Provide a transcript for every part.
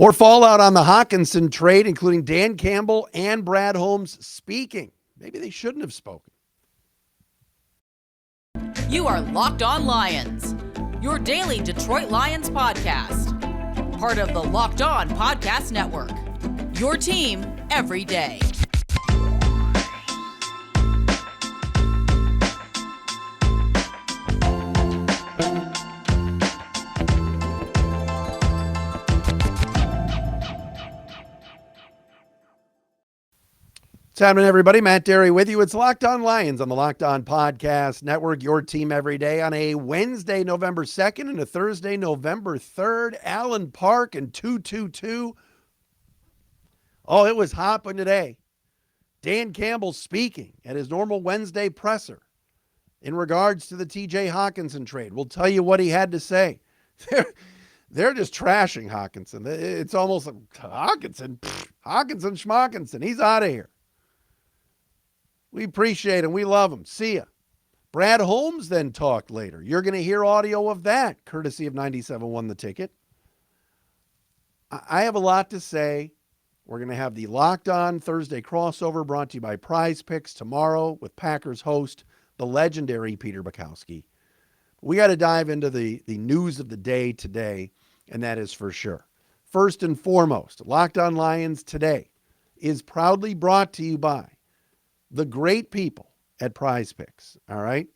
More fallout on the Hockenson trade, including Dan Campbell and Brad Holmes speaking. Maybe they shouldn't have spoken. You are Locked On Lions, your daily Detroit Lions podcast. Part of the Locked On Podcast Network, your team every day. What's happening, everybody? Matt Derry with you. It's Locked On Lions on the Locked On Podcast Network, your team every day on a Wednesday, November 2nd and a Thursday, November 3rd. Allen Park and 222. Oh, it was hopping today. Dan Campbell speaking at his normal Wednesday presser in regards to the TJ Hockenson trade. We'll tell you what he had to say. They're just trashing Hockenson. It's almost like Hockenson, Schmockenson. He's out of here. We appreciate him. We love him. See ya. Brad Holmes then talked later. You're going to hear audio of that, courtesy of 97 The Ticket. I have a lot to say. We're going to have the Locked On Thursday crossover brought to you by PrizePicks tomorrow with Packers host, the legendary Peter Bukowski. We got to dive into the news of the day today, and that is for sure. First and foremost, Locked On Lions today is proudly brought to you by the great people at PrizePicks, all right?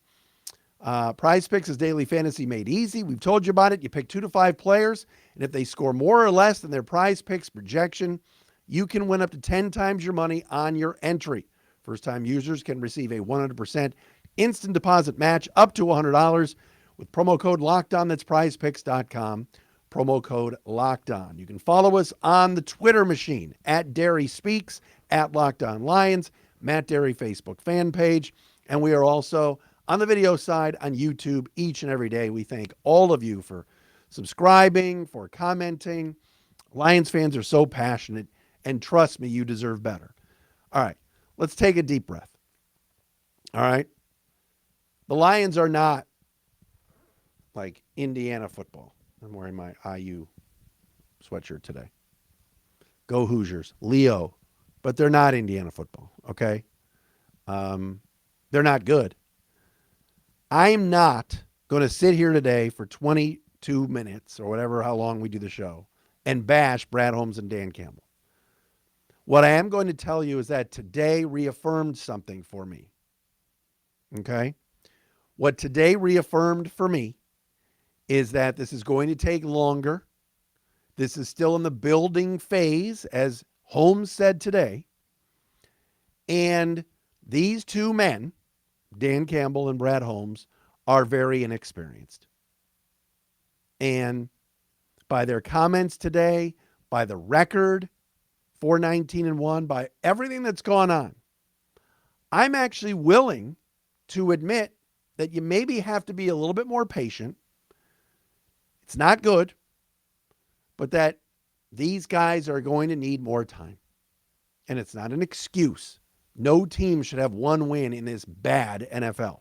PrizePicks is daily fantasy made easy. We've told you about it. You pick 2 to 5 players, and if they score more or less than their PrizePicks projection, you can win up to 10 times your money on your entry. First-time users can receive a 100% instant deposit match up to $100 with promo code LOCKEDON. That's prizepicks.com, promo code LOCKEDON. You can follow us on the Twitter machine at Derry Speaks, at Locked On Lions, Matt Derry Facebook fan page, and we are also on the video side on YouTube each and every day. We thank all of you for subscribing, for commenting. Lions fans are so passionate, and trust me, you deserve better. All right, let's take a deep breath. All right? The Lions are not like Indiana football. I'm wearing my IU sweatshirt today. Go Hoosiers. Leo. But they're not Indiana football, okay? They're not good. I'm not going to sit here today for 22 minutes or whatever, how long we do the show, and bash Brad Holmes and Dan Campbell. What I am going to tell you is that today reaffirmed something for me, okay? What today reaffirmed for me is that this is going to take longer. This is still in the building phase, as Holmes said today, and these two men, Dan Campbell and Brad Holmes, are very inexperienced. And by their comments today, by the record, 4-19-1, by everything that's gone on, I'm actually willing to admit that you maybe have to be a little bit more patient. It's not good, but that these guys are going to need more time. And it's not an excuse. No team should have one win in this bad NFL.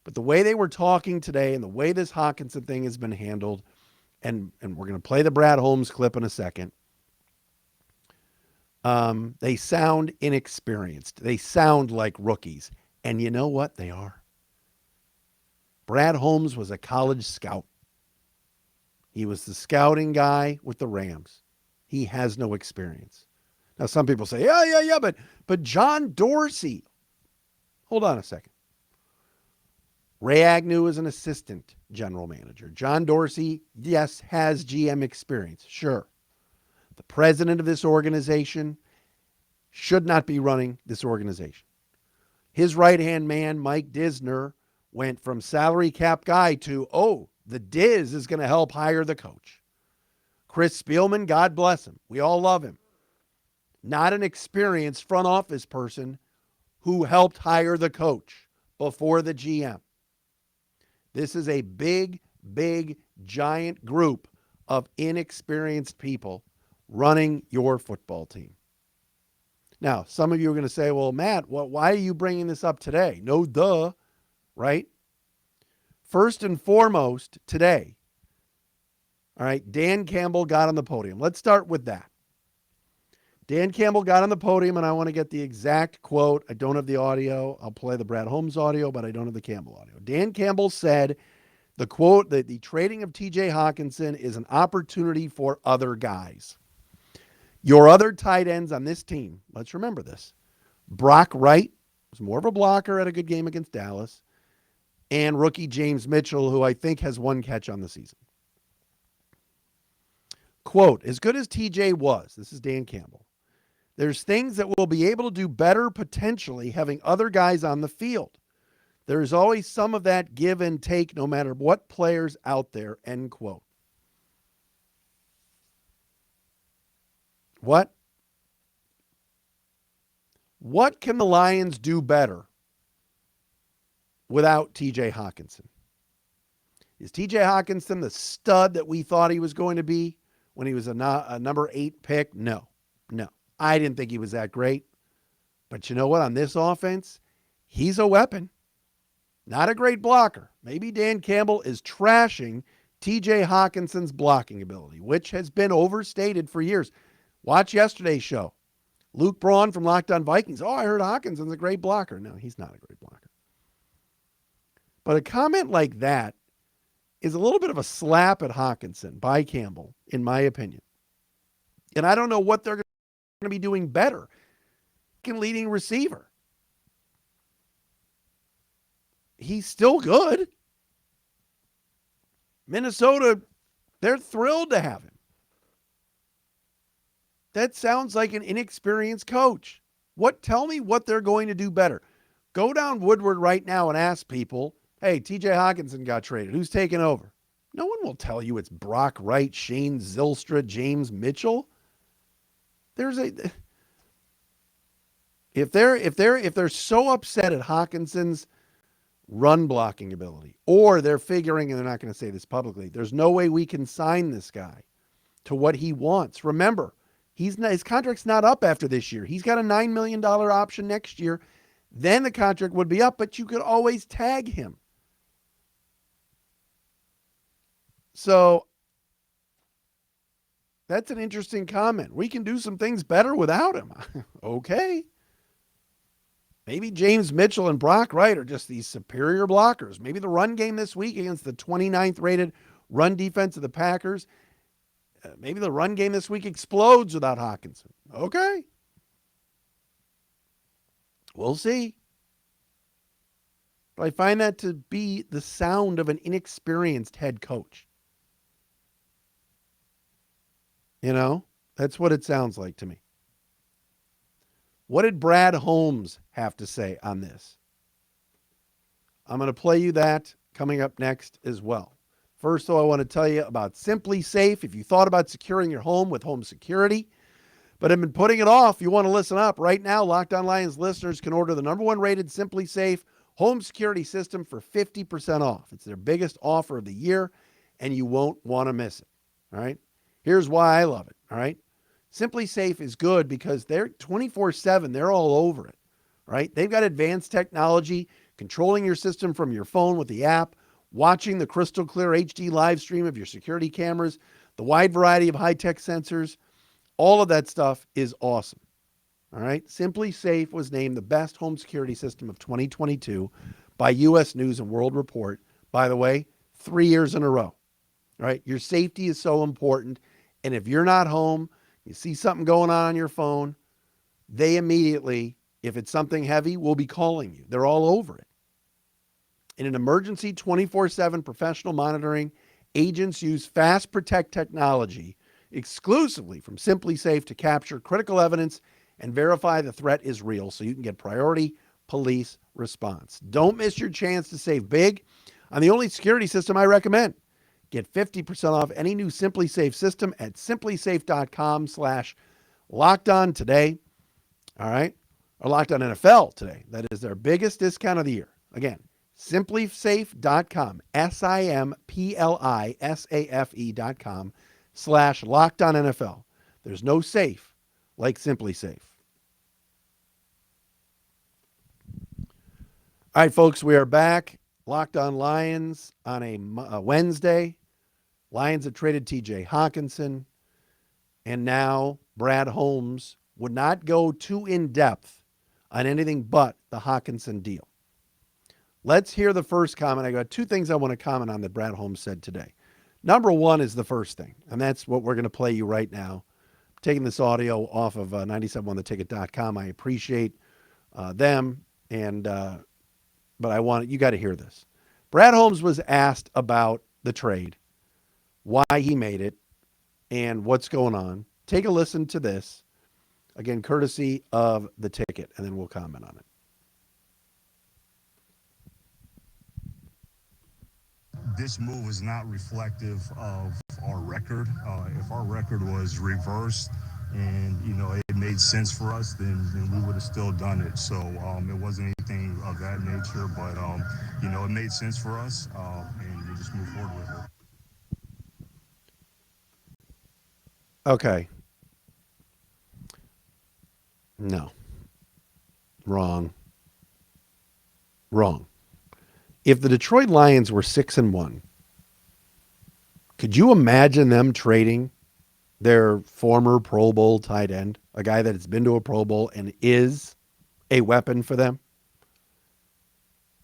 But the way they were talking today and the way this Hockenson thing has been handled, and we're going to play the Brad Holmes clip in a second, they sound inexperienced. They sound like rookies. And you know what? They are. Brad Holmes was a college scout. He was the scouting guy with the Rams. He has no experience. Now, some people say, yeah, but John Dorsey. Hold on a second. Ray Agnew is an assistant general manager. John Dorsey, yes, has GM experience. Sure. The president of this organization should not be running this organization. His right-hand man, Mike Disner, went from salary cap guy to, the Diz is going to help hire the coach. Chris Spielman, God bless him. We all love him. Not an experienced front office person who helped hire the coach before the GM. This is a big, giant group of inexperienced people running your football team. Now, some of you are going to say, well, Matt, why are you bringing this up today? No, duh, right? First and foremost, today, All right, Dan Campbell got on the podium. Let's start with that. Dan Campbell got on the podium, and I want to get the exact quote. I don't have the audio. I'll play the Brad Holmes audio, but I don't have the Campbell audio. Dan Campbell said the quote that the trading of TJ Hockenson is an opportunity for other guys. Your other tight ends on this team, let's remember this. Brock Wright was more of a blocker at a good game against Dallas, and rookie James Mitchell, who I think has one catch on the season. Quote, as good as TJ was, this is Dan Campbell, there's things that we'll be able to do better potentially having other guys on the field. There's always some of that give and take no matter what player's out there, end quote. What can the Lions do better without TJ Hockenson? Is TJ Hockenson the stud that we thought he was going to be when he was a number 8 pick? No. I didn't think he was that great. But you know what? On this offense, he's a weapon. Not a great blocker. Maybe Dan Campbell is trashing TJ Hawkinson's blocking ability, which has been overstated for years. Watch yesterday's show. Luke Braun from Locked On Vikings. Oh, I heard Hockenson's a great blocker. No, he's not a great blocker. But a comment like that is a little bit of a slap at Hockenson by Campbell, in my opinion. And I don't know what they're going to be doing better. Leading receiver. He's still good. Minnesota, they're thrilled to have him. That sounds like an inexperienced coach. Tell me what they're going to do better. Go down Woodward right now and ask people, hey, TJ Hockenson got traded. Who's taking over? No one will tell you it's Brock Wright, Shane Zylstra, James Mitchell. If they're so upset at Hawkinson's run blocking ability, or they're figuring, and they're not going to say this publicly, there's no way we can sign this guy to what he wants. Remember, his contract's not up after this year. He's got a $9 million option next year. Then the contract would be up, but you could always tag him. So that's an interesting comment. We can do some things better without him. Okay. Maybe James Mitchell and Brock Wright are just these superior blockers. Maybe the run game this week against the 29th rated run defense of the Packers, maybe the run game this week explodes without Hockenson. Okay. We'll see. But I find that to be the sound of an inexperienced head coach. You know, that's what it sounds like to me. What did Brad Holmes have to say on this? I'm going to play you that coming up next as well. First, though, I want to tell you about SimpliSafe. If you thought about securing your home with home security, but have been putting it off, you want to listen up. Right now, Locked On Lions listeners can order the #1 rated SimpliSafe home security system for 50% off. It's their biggest offer of the year, and you won't want to miss it. All right? Here's why I love it. All right? SimpliSafe is good because they're 24/7. They're all over it. Right? They've got advanced technology, controlling your system from your phone with the app, watching the crystal clear HD live stream of your security cameras, the wide variety of high-tech sensors. All of that stuff is awesome. All right? SimpliSafe was named the best home security system of 2022 by U.S. News and World Report. By the way, 3 years in a row. All right? Your safety is so important. And if you're not home, you see something going on your phone, they immediately, if it's something heavy, will be calling you. They're all over it. In an emergency 24/7 professional monitoring, agents use Fast Protect technology exclusively from SimpliSafe to capture critical evidence and verify the threat is real so you can get priority police response. Don't miss your chance to save big on the only security system I recommend. Get 50% off any new SimpliSafe system at simplisafe.com/lockedon today. All right? Or Locked On NFL today. That is their biggest discount of the year. Again, simplisafe.com, simplisafe.com/lockedonnfl. There's no safe like SimpliSafe. All right, folks, we are back. Locked On Lions on a Wednesday. Lions have traded TJ Hockenson, and now Brad Holmes would not go too in-depth on anything but the Hockenson deal. Let's hear the first comment. I got two things I want to comment on that Brad Holmes said today. Number one is the first thing, and that's what we're going to play you right now. I'm taking this audio off of 971theticket.com. I appreciate them, but I want you got to hear this. Brad Holmes was asked about the trade, why he made it, and what's going on. Take a listen to this, again, courtesy of the ticket, and then we'll comment on it. This move is not reflective of our record. If our record was reversed and, it made sense for us, then we would have still done it. So it wasn't anything of that nature, but, it made sense for us, and we just move forward with it. Okay. No. Wrong. If the Detroit Lions were 6-1, could you imagine them trading their former Pro Bowl tight end, a guy that has been to a Pro Bowl and is a weapon for them,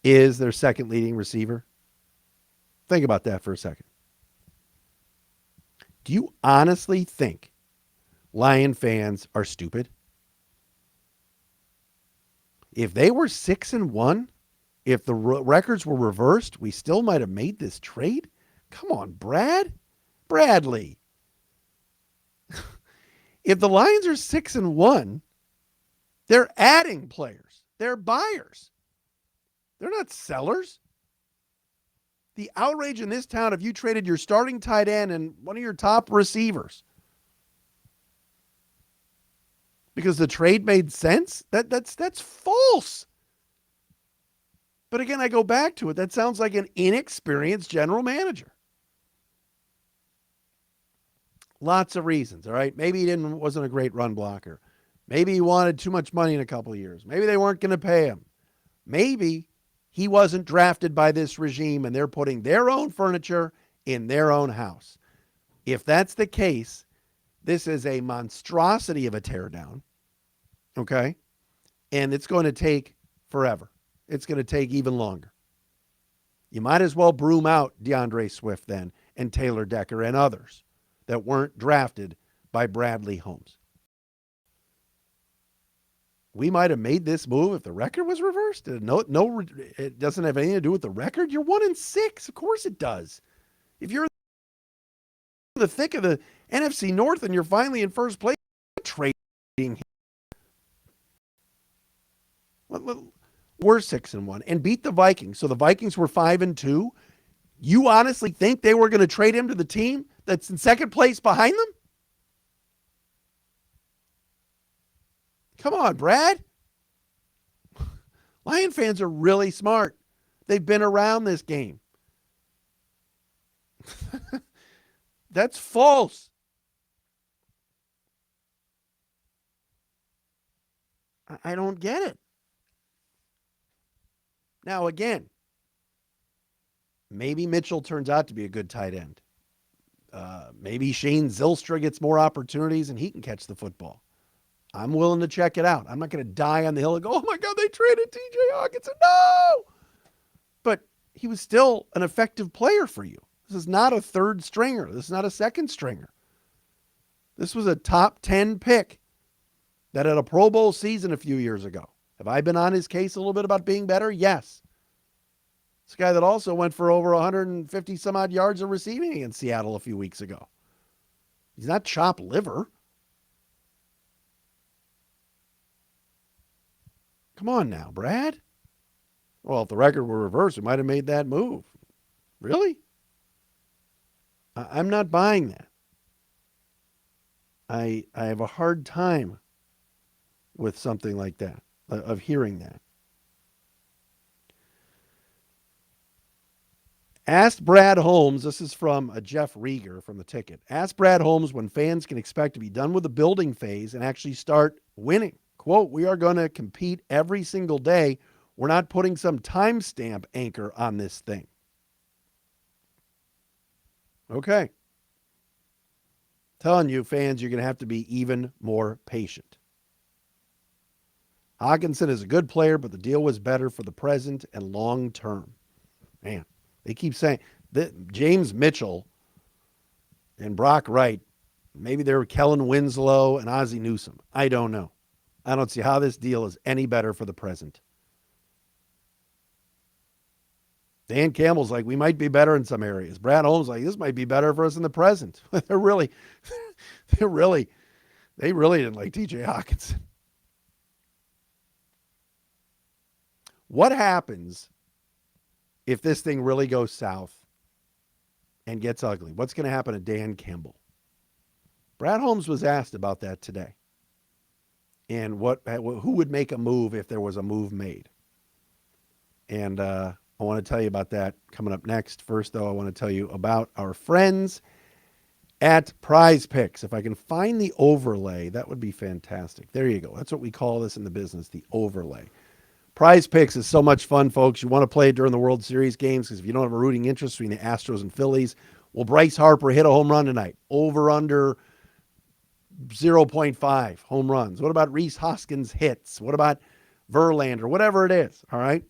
is their second leading receiver? Think about that for a second. Do you honestly think Lion fans are stupid? If they were 6-1, if the records were reversed, we still might have made this trade? Come on, Bradley. If the Lions are 6-1, they're adding players. They're buyers. They're not sellers. The outrage in this town if you traded your starting tight end and one of your top receivers because the trade made sense, that's false. But again, I go back to it. That sounds like an inexperienced general manager. Lots of reasons, all right? Maybe he wasn't a great run blocker. Maybe he wanted too much money in a couple of years. Maybe they weren't going to pay him. Maybe he wasn't drafted by this regime and they're putting their own furniture in their own house. If that's the case, this is a monstrosity of a teardown, okay? And it's going to take forever. It's going to take even longer. You might as well broom out DeAndre Swift then and Taylor Decker and others that weren't drafted by Bradley Holmes. We might have made this move if the record was reversed. No, it doesn't have anything to do with the record. You're 1-6. Of course it does. If you're in the thick of the NFC North and you're finally in first place, trading. We're 6-1 and beat the Vikings. So the Vikings were 5-2. You honestly think they were going to trade him to the team that's in second place behind them? Come on, Brad. Lion fans are really smart. They've been around this game. That's false. I don't get it. Now, again, maybe Mitchell turns out to be a good tight end. Maybe Shane Zylstra gets more opportunities and he can catch the football. I'm willing to check it out. I'm not going to die on the hill and go, oh my God, they traded TJ Hockenson. No! But he was still an effective player for you. This is not a third stringer. This is not a second stringer. This was a top 10 pick that had a Pro Bowl season a few years ago. Have I been on his case a little bit about being better? Yes. It's a guy that also went for over 150 some odd yards of receiving against Seattle a few weeks ago. He's not chopped liver. Come on now, Brad. Well, if the record were reversed, we might have made that move. Really? I'm not buying that. I have a hard time with something like that, of hearing that. Asked Brad Holmes, this is from Jeff Rieger from the ticket. Asked Brad Holmes when fans can expect to be done with the building phase and actually start winning. Quote, we are going to compete every single day. We're not putting some timestamp anchor on this thing. Okay. Telling you, fans, you're going to have to be even more patient. Hockenson is a good player, but the deal was better for the present and long term. Man, they keep saying that James Mitchell and Brock Wright, maybe they're Kellen Winslow and Ozzie Newsome. I don't know. I don't see how this deal is any better for the present. Dan Campbell's like, we might be better in some areas. Brad Holmes like, this might be better for us in the present. they really didn't like TJ Hockenson. What happens if this thing really goes south and gets ugly? What's going to happen to Dan Campbell? Brad Holmes was asked about that today. And who would make a move if there was a move made? And I want to tell you about that coming up next. First, though, I want to tell you about our friends at PrizePicks. If I can find the overlay, that would be fantastic. There you go. That's what we call this in the business, the overlay. PrizePicks is so much fun, folks. You want to play it during the World Series games because if you don't have a rooting interest between the Astros and Phillies, will Bryce Harper hit a home run tonight? Over under 0.5 home runs. What about Reese Hoskins hits? What about Verlander? Whatever it is, all right?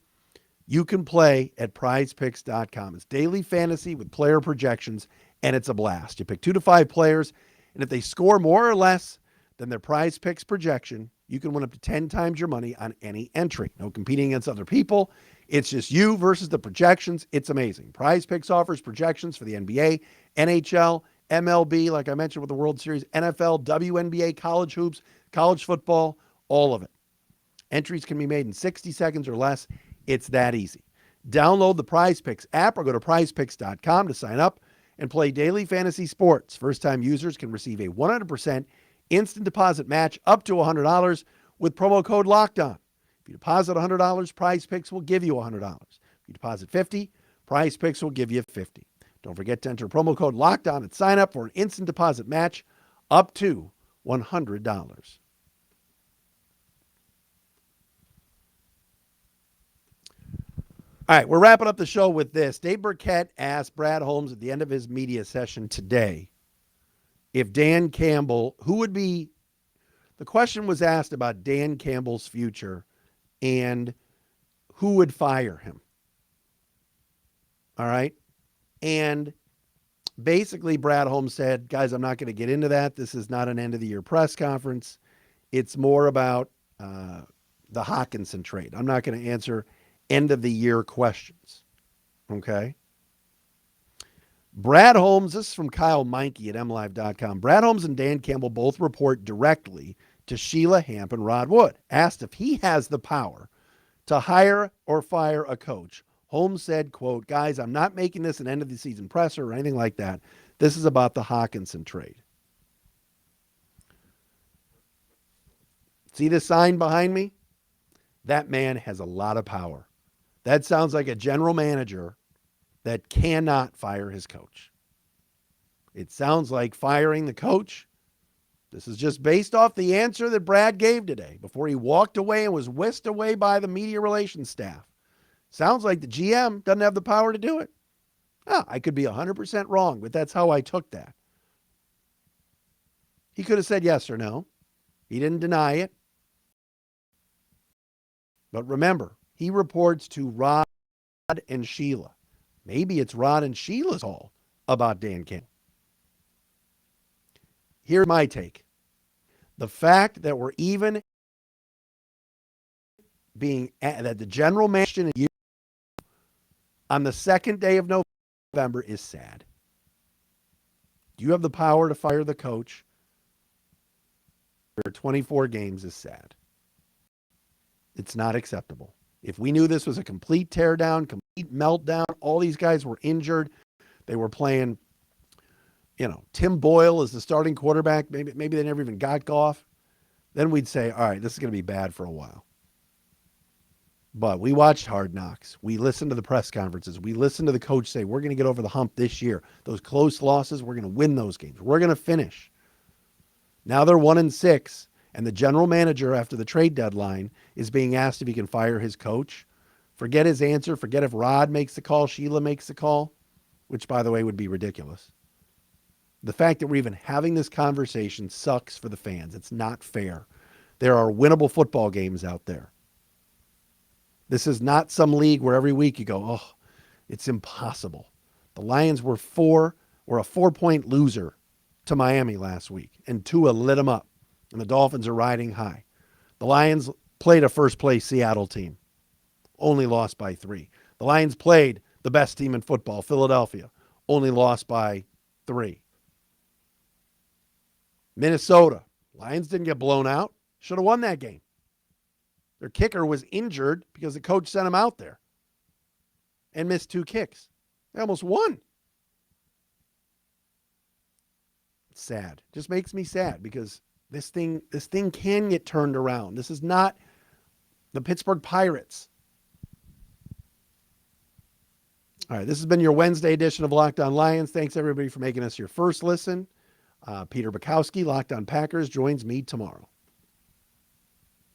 You can play at prizepicks.com. It's daily fantasy with player projections, and it's a blast. You pick 2 to 5 players, and if they score more or less than their PrizePicks projection, you can win up to 10 times your money on any entry. No competing against other people. It's just you versus the projections. It's amazing. PrizePicks offers projections for the NBA, NHL, MLB, like I mentioned with the World Series, NFL, WNBA, college hoops, college football, all of it. Entries can be made in 60 seconds or less. It's that easy. Download the PrizePicks app or go to prizepicks.com to sign up and play daily fantasy sports. First-time users can receive a 100% instant deposit match up to $100 with promo code LOCKEDON. If you deposit $100, PrizePicks will give you $100. If you deposit $50, PrizePicks will give you $50. Don't forget to enter promo code LOCKEDON and sign up for an instant deposit match up to $100. All right, we're wrapping up the show with this. Dave Burkett asked Brad Holmes at the end of his media session today if Dan Campbell, the question was asked about Dan Campbell's future and who would fire him. All right. And basically Brad Holmes said, guys, I'm not going to get into that. This is not an end of the year press conference. It's more about the Hockenson trade. I'm not going to answer end of the year questions. Okay. Brad Holmes, this is from Kyle Meinke at mlive.com. Brad Holmes and Dan Campbell both report directly to Sheila Hamp and Rod Wood. Asked if he has the power to hire or fire a coach, Holmes said, quote, guys, I'm not making this an end of the season presser or anything like that. This is about the Hockenson trade. See this sign behind me? That man has a lot of power. That sounds like a general manager that cannot fire his coach. It sounds like firing the coach. This is just based off the answer that Brad gave today before he walked away and was whisked away by the media relations staff. Sounds like the GM doesn't have the power to do it. I could be 100% wrong, but that's how I took that. He could have said yes or no. He didn't deny it. But remember, he reports to Rod and Sheila. Maybe it's Rod and Sheila's all about Dan Campbell. Here's my take. The fact that we're even that the general manager on the second day of November is sad. You have the power to fire the coach. For 24 games is sad. It's not acceptable. If we knew this was a complete teardown, complete meltdown, all these guys were injured, they were playing, Tim Boyle is the starting quarterback, maybe they never even got Goff, then we'd say, all right, this is going to be bad for a while. But we watched Hard Knocks. We listened to the press conferences. We listened to the coach say, we're going to get over the hump this year. Those close losses, we're going to win those games. We're going to finish. Now they're 1-6. And the general manager after the trade deadline is being asked if he can fire his coach. Forget his answer. Forget if Rod makes the call, Sheila makes the call, which, by the way, would be ridiculous. The fact that we're even having this conversation sucks for the fans. It's not fair. There are winnable football games out there. This is not some league where every week you go, oh, it's impossible. The Lions were a 4-point loser to Miami last week, and Tua lit them up, and the Dolphins are riding high. The Lions played a first-place Seattle team, only lost by 3. The Lions played the best team in football, Philadelphia, only lost by 3. Minnesota, Lions didn't get blown out, should have won that game. Their kicker was injured because the coach sent him out there and missed 2 kicks. They almost won. It's sad. Just makes me sad because this thing can get turned around. This is not the Pittsburgh Pirates. All right, this has been your Wednesday edition of Locked On Lions. Thanks, everybody, for making us your first listen. Peter Bukowski, Locked On Packers, joins me tomorrow.